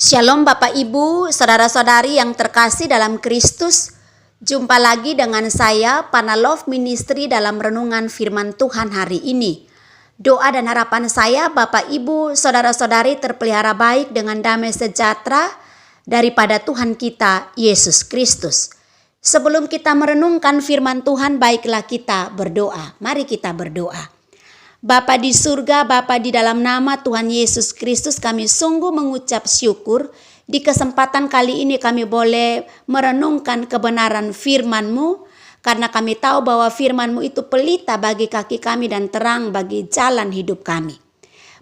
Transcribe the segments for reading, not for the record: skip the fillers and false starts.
Shalom Bapak Ibu, saudara-saudari yang terkasih dalam Kristus. Jumpa lagi dengan saya, Pana Love Ministry dalam renungan firman Tuhan hari ini. Doa dan harapan saya Bapak Ibu, saudara-saudari terpelihara baik dengan damai sejahtera daripada Tuhan kita, Yesus Kristus. Sebelum kita merenungkan firman Tuhan, baiklah kita berdoa. Mari kita berdoa. Bapa di surga, Bapa di dalam nama Tuhan Yesus Kristus, kami sungguh mengucap syukur di kesempatan kali ini kami boleh merenungkan kebenaran firman-Mu, karena kami tahu bahwa firman-Mu itu pelita bagi kaki kami dan terang bagi jalan hidup kami.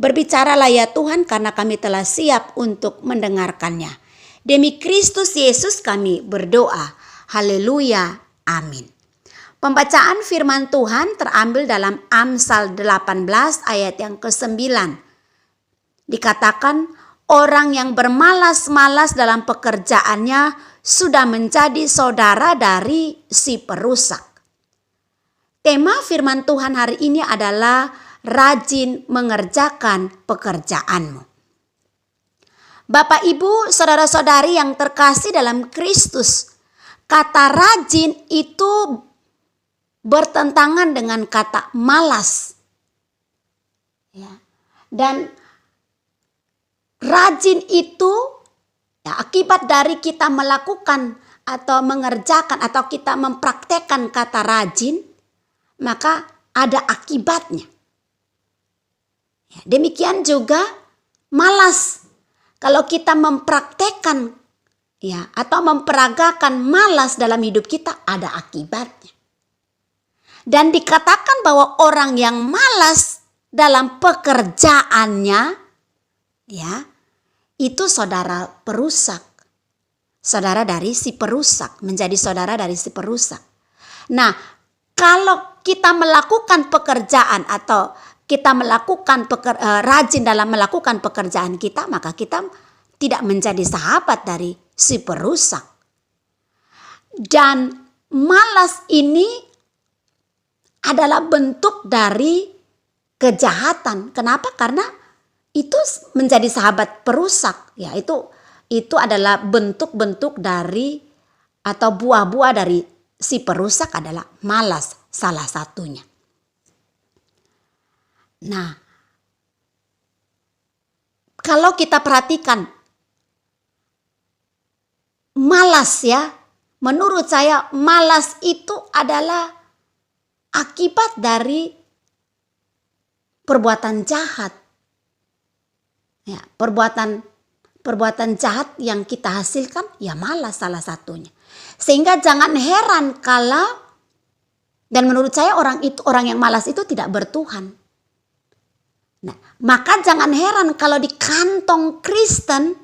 Berbicaralah ya Tuhan, karena kami telah siap untuk mendengarkannya. Demi Kristus Yesus kami berdoa. Haleluya. Amin. Pembacaan firman Tuhan terambil dalam Amsal 18 ayat yang ke-9. Dikatakan, orang yang bermalas-malas dalam pekerjaannya sudah menjadi saudara dari si perusak. Tema firman Tuhan hari ini adalah rajin mengerjakan pekerjaanmu. Bapak Ibu, saudara-saudari yang terkasih dalam Kristus, kata rajin itu bertentangan dengan kata malas. Ya. Dan rajin itu akibat dari kita melakukan atau mengerjakan atau kita mempraktekkan kata rajin, maka ada akibatnya. Ya, demikian juga malas. Kalau kita mempraktekkan atau memperagakan malas dalam hidup kita, ada akibatnya. Dan dikatakan bahwa orang yang malas dalam pekerjaannya, itu saudara perusak. Saudara dari si perusak, menjadi saudara dari si perusak. Nah, kalau kita melakukan pekerjaan atau kita melakukan rajin dalam melakukan pekerjaan kita, maka kita tidak menjadi sahabat dari si perusak. Dan malas ini adalah bentuk dari kejahatan. Kenapa? Karena itu menjadi sahabat perusak. Ya, itu adalah bentuk-bentuk dari atau buah-buah dari si perusak adalah malas salah satunya. Nah, kalau kita perhatikan malas menurut saya malas itu adalah akibat dari perbuatan jahat. Ya, perbuatan jahat yang kita hasilkan, malas salah satunya. Sehingga jangan heran kalau, dan menurut saya orang yang malas itu tidak bertuhan. Nah, maka jangan heran kalau di kantong Kristen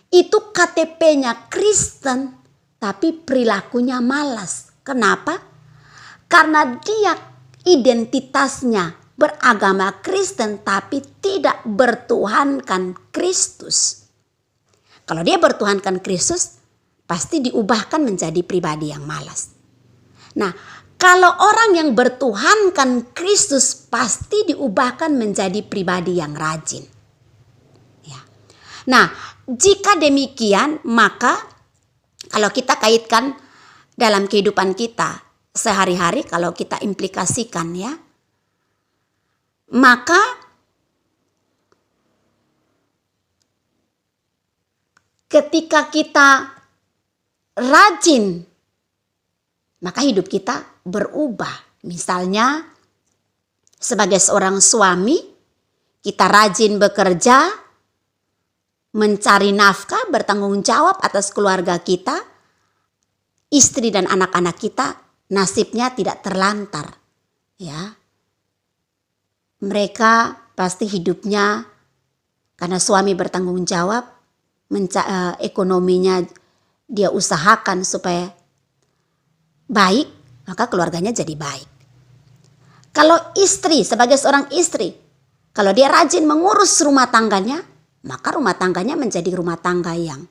itu KTP-nya Kristen tapi perilakunya malas. Kenapa? Karena dia identitasnya beragama Kristen tapi tidak bertuhankan Kristus. Kalau dia bertuhankan Kristus, pasti diubahkan menjadi pribadi yang malas. Nah, kalau orang yang bertuhankan Kristus pasti diubahkan menjadi pribadi yang rajin. Ya. Nah, jika demikian, maka kalau kita kaitkan dalam kehidupan kita sehari-hari, kalau kita implikasikan maka ketika kita rajin, maka hidup kita berubah. Misalnya sebagai seorang suami, kita rajin bekerja, mencari nafkah, bertanggung jawab atas keluarga kita, istri dan anak-anak kita nasibnya tidak terlantar. Mereka pasti hidupnya karena suami bertanggung jawab, ekonominya dia usahakan supaya baik, maka keluarganya jadi baik. Kalau istri, sebagai seorang istri, kalau dia rajin mengurus rumah tangganya, maka rumah tangganya menjadi rumah tangga yang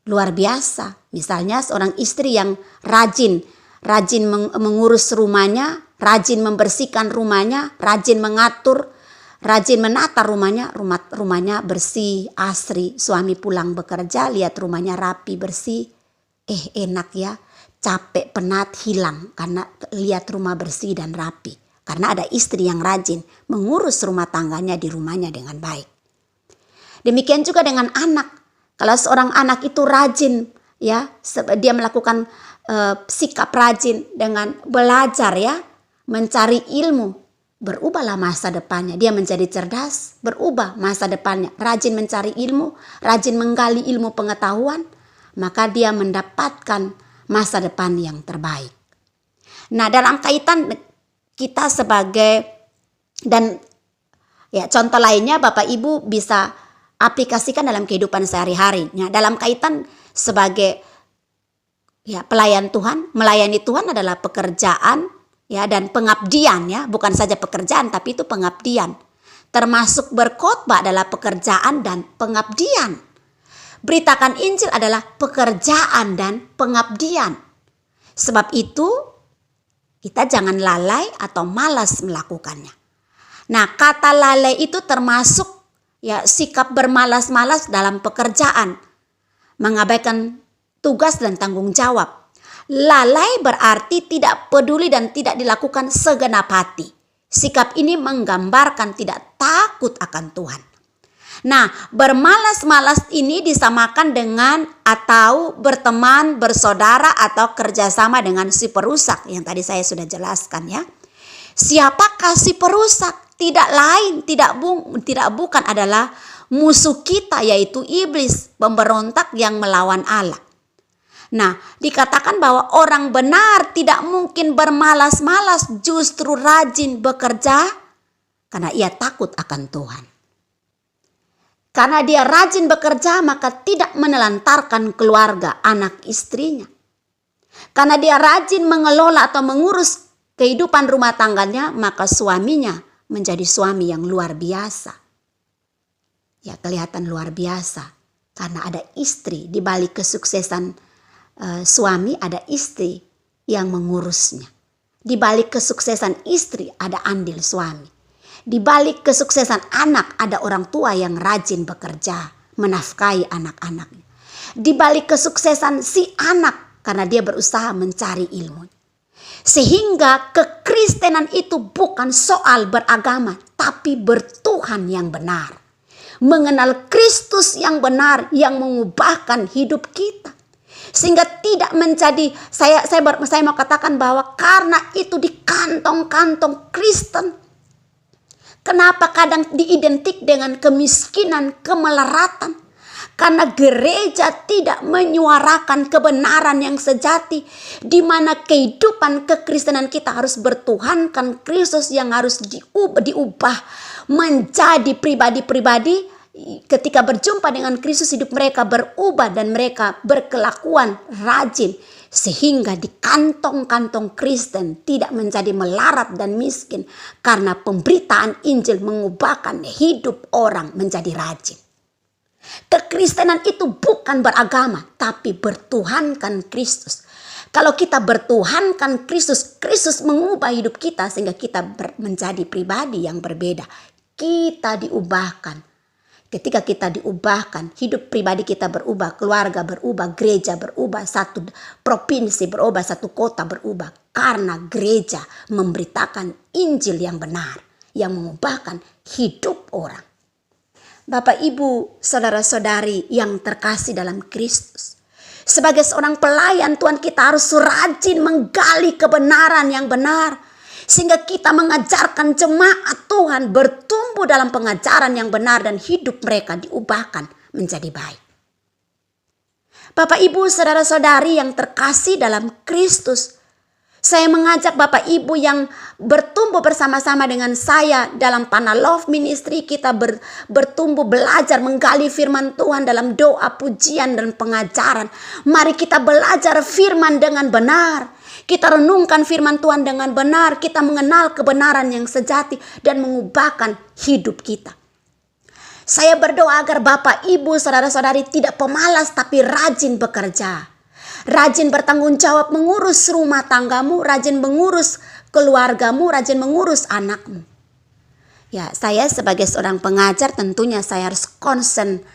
luar biasa. Misalnya seorang istri yang rajin mengurus rumahnya, rajin membersihkan rumahnya, rajin mengatur, Rajin menata rumahnya, rumahnya bersih, asri. Suami pulang bekerja, lihat rumahnya rapi, bersih. Enak ya, capek, penat, hilang karena lihat rumah bersih dan rapi. Karena ada istri yang rajin mengurus rumah tangganya di rumahnya dengan baik. Demikian juga dengan anak. Kalau seorang anak itu rajin, ya, dia melakukan sikap rajin dengan belajar, ya, mencari ilmu, berubahlah masa depannya. Dia menjadi cerdas, berubah masa depannya. Rajin mencari ilmu, rajin menggali ilmu pengetahuan, maka dia mendapatkan masa depan yang terbaik. Nah, dalam kaitan kita sebagai, dan ya, contoh lainnya Bapak Ibu bisa aplikasikan dalam kehidupan sehari-hari. Nah, dalam kaitan sebagai, ya, pelayan Tuhan, melayani Tuhan adalah pekerjaan, ya, dan pengabdian, ya, bukan saja pekerjaan tapi itu pengabdian. Termasuk berkhotbah adalah pekerjaan dan pengabdian. Beritakan Injil adalah pekerjaan dan pengabdian. Sebab itu kita jangan lalai atau malas melakukannya. Nah, kata lalai itu termasuk, ya, sikap bermalas-malas dalam pekerjaan, mengabaikan tugas dan tanggung jawab. Lalai berarti tidak peduli dan tidak dilakukan segenap hati. Sikap ini menggambarkan tidak takut akan Tuhan. Nah, bermalas-malas ini disamakan dengan atau berteman, bersaudara, atau kerjasama dengan si perusak yang tadi saya sudah jelaskan, ya. Siapakah si perusak? Tidak lain, tidak bukan adalah musuh kita, yaitu iblis, pemberontak yang melawan Allah. Nah, dikatakan bahwa orang benar tidak mungkin bermalas-malas, justru rajin bekerja karena ia takut akan Tuhan. Karena dia rajin bekerja, maka tidak menelantarkan keluarga, anak istrinya. Karena dia rajin mengelola atau mengurus kehidupan rumah tangganya, maka suaminya menjadi suami yang luar biasa. Ya, kelihatan luar biasa. Karena ada istri, di balik kesuksesan suami ada istri yang mengurusnya. Di balik kesuksesan istri ada andil suami. Di balik kesuksesan anak ada orang tua yang rajin bekerja, menafkahi anak-anaknya. Di balik kesuksesan si anak karena dia berusaha mencari ilmu. Sehingga kekristenan itu bukan soal beragama, tapi bertuhan yang benar. Mengenal Kristus yang benar yang mengubahkan hidup kita. Sehingga tidak menjadi, saya mau katakan bahwa karena itu di kantong-kantong Kristen, kenapa kadang diidentik dengan kemiskinan, kemelaratan? Karena gereja tidak menyuarakan kebenaran yang sejati, di mana kehidupan kekristenan kita harus bertuhankan Kristus yang harus diubah menjadi pribadi-pribadi. Ketika berjumpa dengan Kristus, hidup mereka berubah dan mereka berkelakuan rajin. Sehingga di kantong-kantong Kristen tidak menjadi melarat dan miskin. Karena pemberitaan Injil mengubahkan hidup orang menjadi rajin. Kekristenan itu bukan beragama, tapi bertuhankan Kristus. Kalau kita bertuhankan Kristus, Kristus mengubah hidup kita sehingga kita menjadi pribadi yang berbeda. Kita diubahkan. Ketika kita diubahkan, hidup pribadi kita berubah, keluarga berubah, gereja berubah, satu provinsi berubah, satu kota berubah. Karena gereja memberitakan Injil yang benar, yang mengubahkan hidup orang. Bapak, Ibu, saudara-saudari yang terkasih dalam Kristus. Sebagai seorang pelayan Tuhan, kita harus rajin menggali kebenaran yang benar. Sehingga kita mengajarkan jemaat Tuhan bertumbuh dalam pengajaran yang benar dan hidup mereka diubahkan menjadi baik. Bapak, Ibu, saudara-saudari yang terkasih dalam Kristus, saya mengajak Bapak Ibu yang bertumbuh bersama-sama dengan saya dalam Panah Love Ministry, kita bertumbuh belajar menggali firman Tuhan dalam doa, pujian, dan pengajaran. Mari kita belajar firman dengan benar. Kita renungkan firman Tuhan dengan benar. Kita mengenal kebenaran yang sejati dan mengubahkan hidup kita. Saya berdoa agar Bapak, Ibu, saudara-saudari tidak pemalas tapi rajin bekerja. Rajin bertanggung jawab mengurus rumah tanggamu, rajin mengurus keluargamu, rajin mengurus anakmu. Ya, saya sebagai seorang pengajar tentunya saya harus konsen,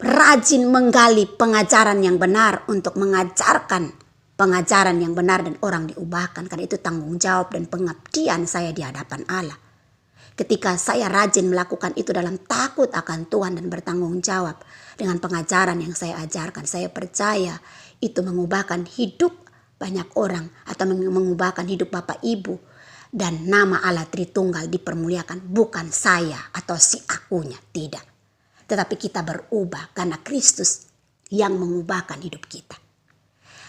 rajin menggali pengajaran yang benar untuk mengajarkan pengajaran yang benar dan orang diubahkan. Karena itu tanggung jawab dan pengabdian saya di hadapan Allah. Ketika saya rajin melakukan itu dalam takut akan Tuhan dan bertanggung jawab dengan pengajaran yang saya ajarkan, saya percaya itu mengubahkan hidup banyak orang atau mengubahkan hidup Bapak Ibu. Dan nama Allah Tritunggal dipermuliakan, bukan saya atau si akunya, tidak. Tetapi kita berubah karena Kristus yang mengubahkan hidup kita.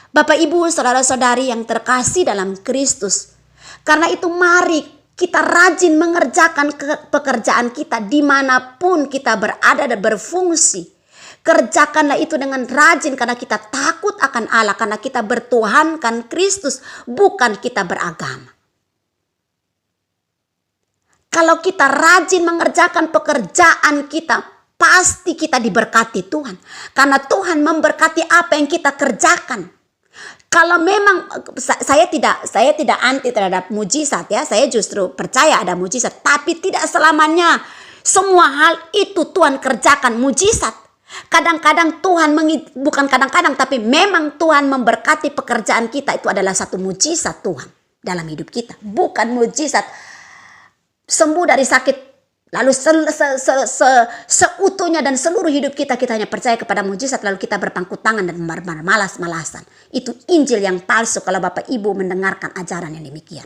Bapak Ibu, saudara-saudari yang terkasih dalam Kristus, karena itu mari kita rajin mengerjakan pekerjaan kita dimanapun kita berada dan berfungsi. Kerjakanlah itu dengan rajin karena kita takut akan Allah, karena kita bertuhankan Kristus, bukan kita beragama. Kalau kita rajin mengerjakan pekerjaan kita, pasti kita diberkati Tuhan. Karena Tuhan memberkati apa yang kita kerjakan. Kalau memang saya tidak anti terhadap mujizat ya, saya justru percaya ada mujizat, tapi tidak selamanya semua hal itu Tuhan kerjakan mujizat. Kadang-kadang Tuhan, bukan kadang-kadang, tapi memang Tuhan memberkati pekerjaan kita, itu adalah satu mujizat Tuhan dalam hidup kita. Bukan mujizat sembuh dari sakit lalu seutuhnya dan seluruh hidup kita hanya percaya kepada mujizat lalu kita berpangku tangan dan malas-malasan. Itu Injil yang palsu kalau Bapak Ibu mendengarkan ajaran yang demikian.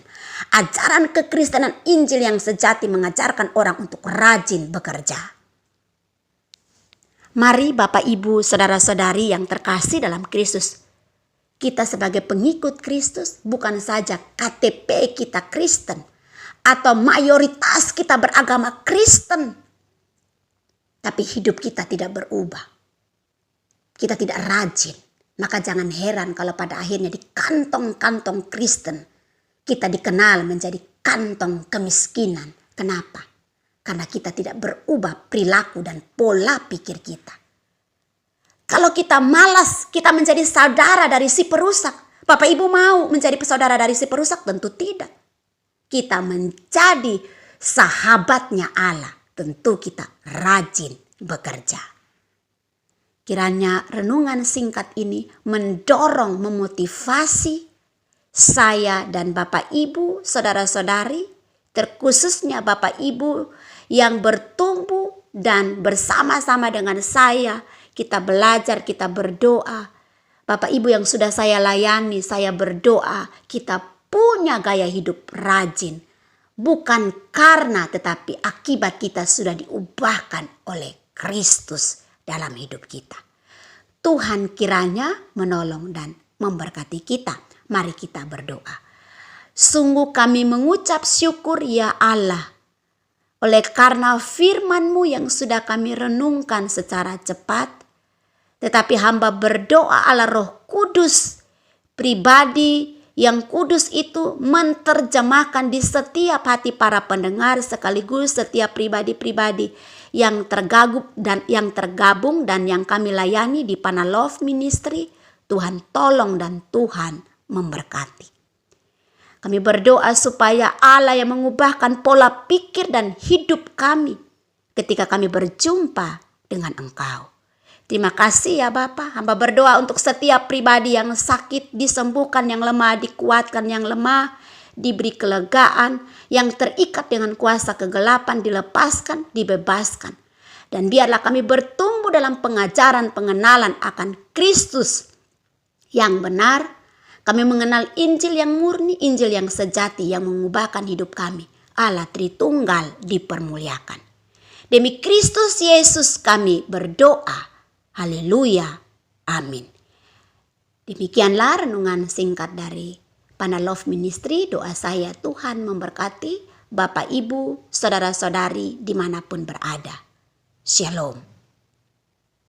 Ajaran kekristenan Injil yang sejati mengajarkan orang untuk rajin bekerja. Mari Bapak Ibu, saudara-saudari yang terkasih dalam Kristus, kita sebagai pengikut Kristus bukan saja KTP kita Kristen atau mayoritas kita beragama Kristen, tapi hidup kita tidak berubah. Kita tidak rajin. Maka jangan heran kalau pada akhirnya di kantong-kantong Kristen kita dikenal menjadi kantong kemiskinan. Kenapa? Karena kita tidak berubah perilaku dan pola pikir kita. Kalau kita malas, kita menjadi saudara dari si perusak. Bapak Ibu mau menjadi saudara dari si perusak? Tentu tidak. Kita menjadi sahabatnya Allah, tentu kita rajin bekerja. Kiranya renungan singkat ini mendorong, memotivasi saya dan Bapak Ibu, saudara-saudari, terkhususnya Bapak Ibu yang bertumbuh dan bersama-sama dengan saya, kita belajar, kita berdoa. Bapak Ibu yang sudah saya layani, saya berdoa, kita punya gaya hidup rajin. Bukan karena tetapi akibat kita sudah diubahkan oleh Kristus dalam hidup kita. Tuhan kiranya menolong dan memberkati kita. Mari kita berdoa. Sungguh kami mengucap syukur ya Allah. Oleh karena firman-Mu yang sudah kami renungkan secara cepat. Tetapi hamba berdoa Allah Roh Kudus pribadi yang kudus itu menerjemahkan di setiap hati para pendengar sekaligus setiap pribadi-pribadi yang tergabung dan yang kami layani di Panah Love Ministry. Tuhan tolong dan Tuhan memberkati. Kami berdoa supaya Allah yang mengubahkan pola pikir dan hidup kami ketika kami berjumpa dengan Engkau. Terima kasih ya Bapa. Hamba berdoa untuk setiap pribadi yang sakit disembuhkan, yang lemah dikuatkan, yang lemah diberi kelegaan, yang terikat dengan kuasa kegelapan dilepaskan, dibebaskan. Dan biarlah kami bertumbuh dalam pengajaran pengenalan akan Kristus yang benar. Kami mengenal Injil yang murni, Injil yang sejati yang mengubahkan hidup kami. Allah Tritunggal dipermuliakan. Demi Kristus Yesus kami berdoa. Haleluya. Amin. Demikianlah renungan singkat dari Panah Love Ministry. Doa saya Tuhan memberkati Bapak Ibu, saudara-saudari dimanapun berada. Shalom.